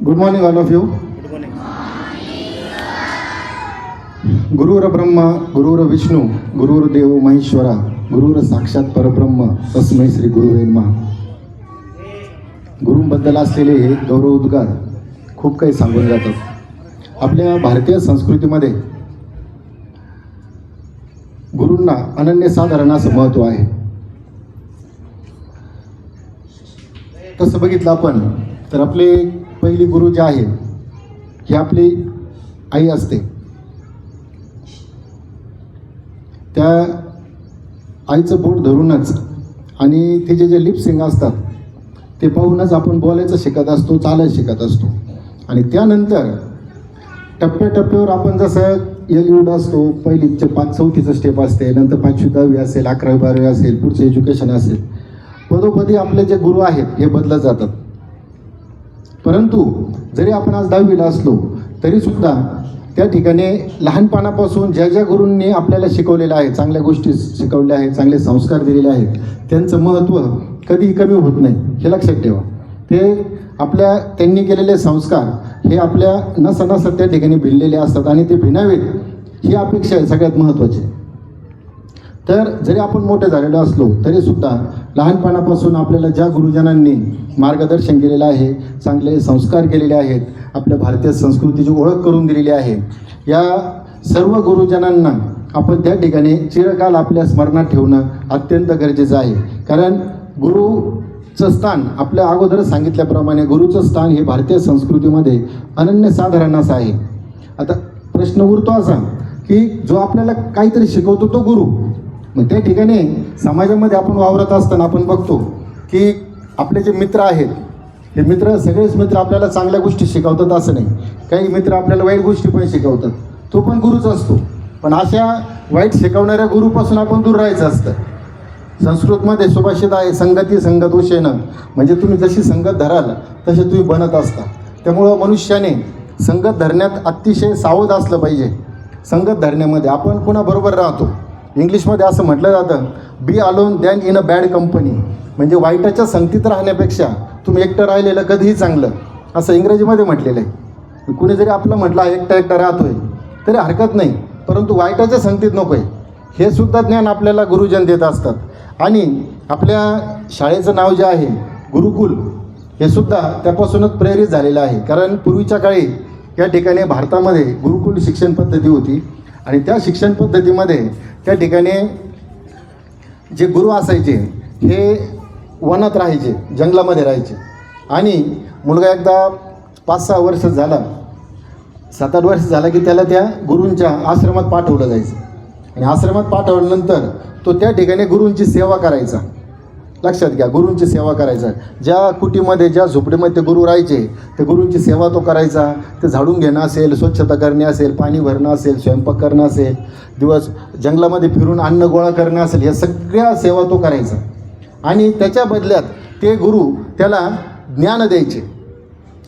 Good morning all of you. Good morning. गुरुर ब्रह्मा गुरुर विष्णू गुरुर देव महेश्वरा गुरुर साक्षात परब्रह्म तस्मै श्री गुरुवे नमः. गुरूंबद्दल असलेले हे गौरवोद्गार खूप काही सांगून जातात. आपल्या भारतीय संस्कृतीमध्ये गुरूंना अनन्यसाधारण असं महत्त्व आहे. तसं बघितलं आपण तर आपले पहिली गुरु जे आहे ही आपली आई असते. त्या आईचं बोट धरूनच आणि तिचे जे लिपसिंग असतात ते पाहूनच आपण बोलायचं शिकत असतो, चालायचं शिकत असतो. आणि त्यानंतर टप्प्याटप्प्यावर आपण जसं एलिउड असतो, पहिलीचे 5-4थीचं स्टेप असते, नंतर 5वी-10वी असेल, 11वी-12वी असेल, पुढचं एज्युकेशन असेल, पदोपदी आपले जे गुरु आहेत हे बदलत जातात. परंतु जरी आपण आज 10वीला असलो तरीसुद्धा त्या ठिकाणी लहानपणापासून ज्या ज्या गुरूंनी आपल्याला शिकवलेलं आहे, चांगल्या गोष्टी शिकवल्या आहेत, चांगले संस्कार दिलेले आहेत, त्यांचं महत्त्व कधीही कमी होत नाही हे लक्षात ठेवा. ते त्यांनी केलेले संस्कार हे आपल्या नसा त्या ठिकाणी भिनलेले असतात आणि ते भिनावेत ही अपेक्षा आहे सगळ्यात महत्त्वाची. तर जरी आपण मोठे झालेलो असलो तरीसुद्धा लहानपणापासून आपल्याला ज्या गुरुजनांनी मार्गदर्शन केलेलं आहे, चांगले संस्कार केलेले आहेत, आपल्या भारतीय संस्कृतीची ओळख करून दिलेली आहे, या सर्व गुरुजनांना आपण त्या ठिकाणी चिरकाल आपल्या स्मरणात ठेवणं अत्यंत गरजेचं आहे. कारण गुरुचं स्थान आपल्या अगोदर सांगितल्याप्रमाणे गुरुचं स्थान हे भारतीय संस्कृतीमध्ये अनन्यसाधारण असं आहे. आता प्रश्न उरतो असा की जो आपल्याला काहीतरी शिकवतो तो गुरु. मग त्या ठिकाणी समाजामध्ये आपण वावरत असताना आपण बघतो की आपले जे मित्र आहेत हे मित्र, सगळेच मित्र आपल्याला चांगल्या गोष्टी शिकवतात असं नाही. काही मित्र आपल्याला वाईट गोष्टी पण शिकवतात, तो पण गुरुच असतो. पण अशा वाईट शिकवणाऱ्या गुरुपासून आपण दूर राहायचं असतं. संस्कृतमध्ये सुभाषित आहे, संगती संगदोषेनं, म्हणजे तुम्ही जशी संगत धराल तसे तुम्ही बनत असता. त्यामुळं मनुष्याने संगत धरण्यात अतिशय सावध असलं पाहिजे. संगत धरण्यामध्ये आपण कुणाबरोबर राहतो, इंग्लिशमध्ये असं म्हटलं जातं, be alone than in a bad company, म्हणजे वाईटाच्या संगतीत राहण्यापेक्षा तुम्ही एकटं राहिलेलं कधीही चांगलं, असं इंग्रजीमध्ये म्हटलेलं आहे. कुणी जरी आपलं म्हटलं एकटा राहतोय तरी हरकत नाही, परंतु वाईटाच्या संगतीत नको आहे, हे सुद्धा ज्ञान आपल्याला गुरुजन देत असतात. आणि आपल्या शाळेचं नाव जे आहे गुरुकुल हे सुद्धा त्यापासूनच प्रेरित झालेलं आहे. कारण पूर्वीच्या काळी या ठिकाणी भारतामध्ये गुरुकुल शिक्षण पद्धती होती आणि त्या शिक्षण पद्धतीमध्ये त्या ठिकाणी जे गुरु असायचे हे वनात राहायचे, जंगलामध्ये राहायचे. आणि मुलगा एकदा 5-6 वर्ष झाला, 7-8 वर्ष झाला की त्याला त्या गुरूंच्या आश्रमात पाठवलं जायचं. आणि आश्रमात पाठवल्यानंतर तो त्या ठिकाणी गुरूंची सेवा करायचा. लक्षात घ्या, गुरूंची सेवा करायचा. ज्या कुटीमध्ये, ज्या झोपडीमध्ये ते गुरु राहायचे त्या गुरूंची सेवा तो करायचा. ते झाडून घेणं असेल, स्वच्छता करणे असेल, पाणी भरणं असेल, स्वयंपाक करणं असेल, दिवस जंगलामध्ये फिरून अन्न गोळा करणं असेल, या सगळ्या सेवा तो करायचा. आणि त्याच्या बदल्यात ते गुरु त्याला ज्ञान द्यायचे.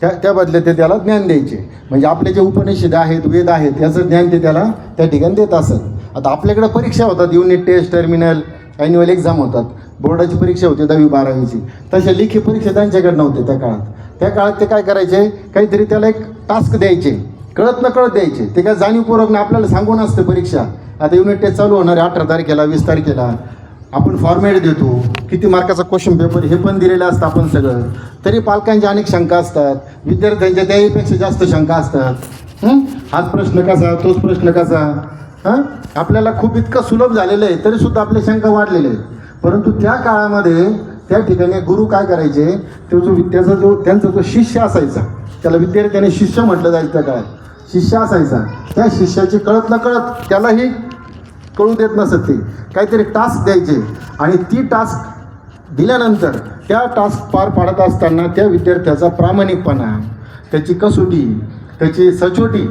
त्या बदल्यात ते त्याला ज्ञान द्यायचे. म्हणजे आपले जे उपनिषद आहेत, वेद आहेत, याचं ज्ञान ते त्याला त्या ठिकाणी देत असत. आता आपल्याकडे परीक्षा होतात, unit test, terminal, annual exam होतात, बोर्डाची परीक्षा होती 10वी-12वीची. तशा लेखी परीक्षा त्यांच्याकडे नव्हते त्या काळात. त्या काळात ते काय करायचे, काहीतरी त्याला एक टास्क द्यायचे, कळत न कळत द्यायचे. ते काय जाणीवपूर्वक ना आपल्याला सांगून असतं परीक्षा. आता युनिट टेस्ट चालू होणार आहे 18 तारखेला, 20 तारखेला. आपण फॉर्मॅट देतो, किती मार्काचा क्वेश्चन पेपर हे पण दिलेलं असतं आपण सगळं. तरी पालकांच्या अनेक शंका असतात, विद्यार्थ्यांच्या त्याहीपेक्षा जास्त शंका असतात. हाच प्रश्न कसा, तोच प्रश्न कसा, आपल्याला खूप इतकं सुलभ झालेलं आहे तरीसुद्धा आपल्या शंका वाढलेल्या आहेत. परंतु त्या काळामध्ये त्या ठिकाणी गुरु काय करायचे, त्यांचा जो शिष्य असायचा, त्याला विद्यार्थ्याने शिष्य म्हटलं जायचं. त्या काळात शिष्य असायचा, त्या शिष्याची कळत न कळत त्यालाही कळू देत नसत, ते काहीतरी टास्क द्यायचे. आणि ती टास्क दिल्यानंतर त्या टास्क पार पाडत असताना त्या विद्यार्थ्याचा प्रामाणिकपणा, त्याची कसोटी, त्याची सचोटी,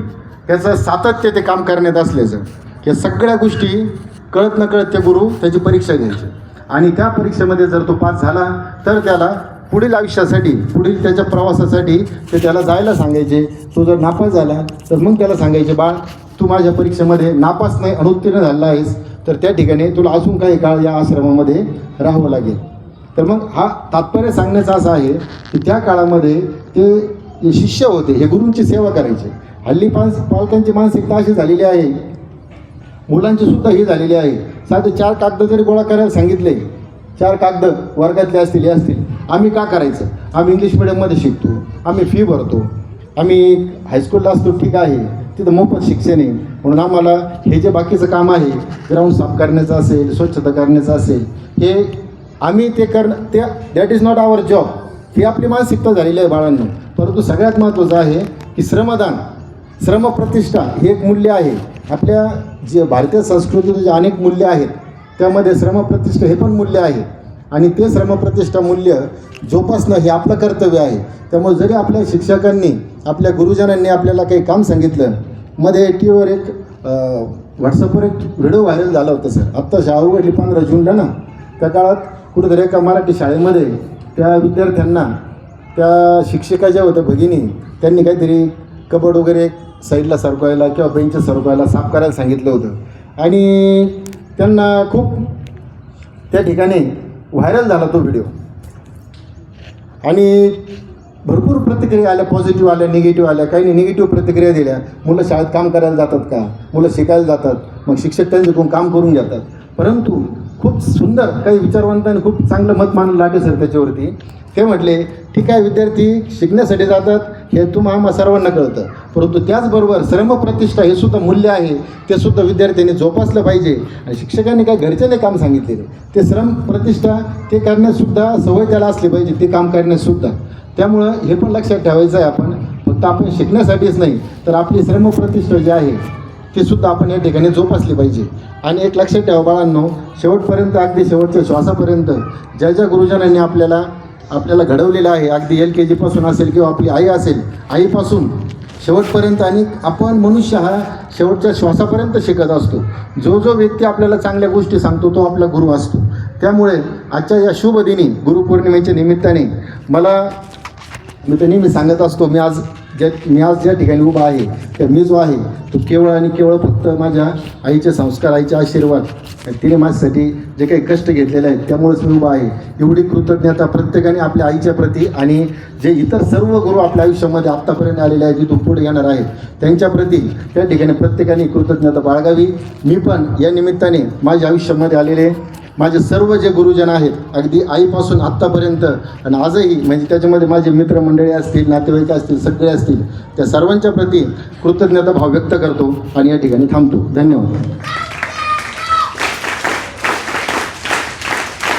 त्याचं सातत्य ते काम करण्यात असल्याचं, या सगळ्या गोष्टी कळत न कळत ते गुरु त्याची परीक्षा घ्यायचे. आणि त्या परीक्षेमध्ये जर तो पास झाला तर त्याला पुढील आयुष्यासाठी, पुढील त्याच्या प्रवासासाठी ते त्याला जायला सांगायचे. तो जर नापास झाला तर मग त्याला सांगायचे, बाळ तू माझ्या परीक्षेमध्ये नापास नाही, अनुत्तीर्ण झाला आहेस, तर त्या ठिकाणी तुला अजून काही काळ या आश्रमामध्ये राहावं लागेल. तर मग हा तात्पर्य सांगण्याचा असा आहे की त्या काळामध्ये ते जे शिष्य होते हे गुरूंची सेवा करायचे. हल्ली पालकांची मानसिकता अशी झालेली आहे, मुलांची सुद्धा ही झालेली आहे, साधे 4 कागद जरी गोळा करायला सांगितले, 4 कागद वर्गातले असतील हे असतील, आम्ही का करायचं, आम्ही इंग्लिश मिडियममध्ये शिकतो, आम्ही फी भरतो, आम्ही हायस्कूलला असतो, ठीक आहे, तिथं मोफत शिक्षण आहे, म्हणून आम्हाला हे जे बाकीचं काम आहे, ग्राउंड साफ करण्याचं असेल, स्वच्छता करण्याचं असेल, हे आम्ही ते ते that is not our job, ही आपली मानसिकता झालेली आहे बाळांनो. परंतु सगळ्यात महत्त्वाचं आहे की श्रमदान, श्रमप्रतिष्ठा हे एक मूल्य आहे. आपल्या जे भारतीय संस्कृतीचे जे अनेक मूल्य आहेत त्यामध्ये श्रमप्रतिष्ठा हे पण मूल्य आहे आणि ते श्रमप्रतिष्ठा मूल्य जोपासणं हे आपलं कर्तव्य आहे. त्यामुळे जरी आपल्या शिक्षकांनी, आपल्या गुरुजनांनी आपल्याला काही काम सांगितलं, मध्ये टी व्हीवर एक व्हॉट्सअपवर एक व्हिडिओ व्हायरल झाला होता सर, आत्ता शाळा उघडली 15 जूनला ना, त्या काळात कुठेतरी एका मराठी शाळेमध्ये त्या विद्यार्थ्यांना, त्या शिक्षिका ज्या होत्या भगिनी, त्यांनी काहीतरी कबड वगैरे साईडला सरकवायला किंवा बेंच सरकवायला, साफ करायला सांगितलं होतं आणि त्यांना खूप त्या ठिकाणी व्हायरल झाला तो व्हिडिओ आणि भरपूर प्रतिक्रिया आल्या, पॉझिटिव्ह आल्या, निगेटिव्ह आल्या. काही निगेटिव्ह प्रतिक्रिया दिल्या, मुलं शाळेत काम करायला जातात का, मुलं शिकायला जातात, मग शिक्षक त्यांच्याकडून काम करून घेतात. परंतु खूप सुंदर काही विचारवंतांनी खूप चांगलं मत मांडलं लाटे सर त्याच्यावरती. ते म्हटले, ठीक आहे, विद्यार्थी शिकण्यासाठी जातात हे आम्हा सर्वांना कळतं, परंतु त्याचबरोबर श्रमप्रतिष्ठा हे सुद्धा मूल्य आहे, ते सुद्धा विद्यार्थ्यांनी जोपासलं पाहिजे. आणि शिक्षकांनी काय घरच्याने काम सांगितलेले, ते श्रमप्रतिष्ठा ते करण्यासुद्धा सवय त्याला असली पाहिजे, ते काम करण्यासुद्धा. त्यामुळं हे पण लक्षात ठेवायचं आहे, आपण फक्त आपण शिकण्यासाठीच नाही तर आपली श्रमप्रतिष्ठा जी आहे ती सुद्धा आपण या ठिकाणी जोपासली पाहिजे. आणि एक लक्षात ठेवा बाळांनो, शेवटपर्यंत, अगदी शेवटच्या श्वासापर्यंत ज्या ज्या गुरुजनांनी आपल्याला घडवलेलं आहे, अगदी LKG पासून असेल किंवा आपली आई असेल, आईपासून शेवटपर्यंत, आणि आपण मनुष्य हा शेवटच्या श्वासापर्यंत शिकत असतो. जो व्यक्ती आपल्याला चांगल्या गोष्टी सांगतो तो आपला गुरु असतो. त्यामुळे आजच्या या शुभ दिनी, गुरुपौर्णिमेच्या निमित्ताने मी तर नेहमी सांगत असतो, मी आज ज्या ठिकाणी उभा आहे तर मी जो आहे तो केवळ आणि केवळ फक्त माझ्या आईचे संस्कार, आईचे आशीर्वाद, तिने माझ्यासाठी जे काही कष्ट घेतलेले आहेत त्यामुळेच मी उभा आहे. एवढी कृतज्ञता प्रत्येकाने आपल्या आईच्या प्रती आणि जे इतर सर्व गुरु आपल्या आयुष्यामध्ये आत्तापर्यंत आलेले आहेत, जिथून पुढे येणार आहेत त्यांच्या प्रती त्या ठिकाणी प्रत्येकाने कृतज्ञता बाळगावी. मी पण या निमित्ताने माझ्या आयुष्यामध्ये आलेले माझे सर्व जे गुरुजन आहेत, अगदी आईपासून आत्तापर्यंत आणि आजही, म्हणजे त्याच्यामध्ये माझे मित्रमंडळी असतील, नातेवाईक असतील, सगळे असतील, त्या सर्वांच्या प्रती कृतज्ञता भाव व्यक्त करतो आणि या ठिकाणी थांबतो. धन्यवाद.